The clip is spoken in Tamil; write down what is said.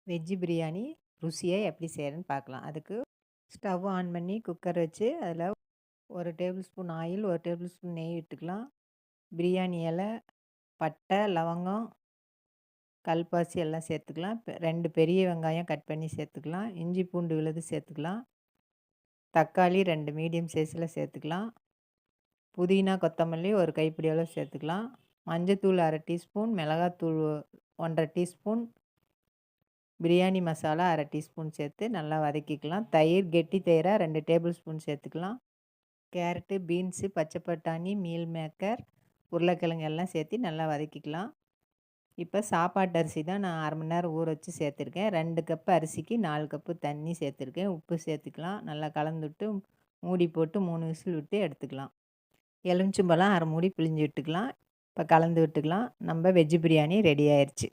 வெஜ்ஜு பிரியாணி ருசியா எப்படி செய்கிறேன்னு பார்க்கலாம். அதுக்கு ஸ்டவ் ஆன் பண்ணி குக்கர் வச்சு அதில் 1 table spoon oil, 1 table spoon நெய் விட்டுக்கலாம். பிரியாணி இலை, பட்டை, லவங்கம், கல்பாசி எல்லாம் சேர்த்துக்கலாம். 2 பெரிய வெங்காயம் கட் பண்ணி சேர்த்துக்கலாம். இஞ்சி பூண்டு விழுது சேர்த்துக்கலாம். தக்காளி 2 மீடியம் சைஸில் சேர்த்துக்கலாம். புதினா, கொத்தமல்லி 1 கைப்பிடி அளவு சேர்த்துக்கலாம். மஞ்சத்தூள் 1/2 டீஸ்பூன், மிளகாத்தூள் 1 1/2 டீஸ்பூன், பிரியாணி மசாலா 1/2 டீஸ்பூன் சேர்த்து நல்லா வதக்கிக்கலாம். தயிர், கெட்டி தயிரை 2 டேபிள் ஸ்பூன் சேர்த்துக்கலாம். கேரட்டு, பீன்ஸு, பச்சை பட்டாணி, மீல் மேக்கர், உருளைக்கிழங்கு எல்லாம் சேர்த்து நல்லா வதக்கிக்கலாம். இப்போ சாப்பாட்டு அரிசி தான் நான் 1/2 மணி நேரம் ஊற வச்சு சேர்த்துருக்கேன். 2 கப்பு அரிசிக்கு 4 கப்பு தண்ணி சேர்த்துருக்கேன். உப்பு சேர்த்துக்கலாம். நல்லா கலந்துவிட்டு மூடி போட்டு 3 விசில் விட்டு எடுத்துக்கலாம். எலுமிச்சம்பழம் 1/2 மூடி பிழிஞ்சு விட்டுக்கலாம். இப்போ கலந்து விட்டுக்கலாம். நம்ம வெஜ்ஜு பிரியாணி ரெடி ஆயிடுச்சு.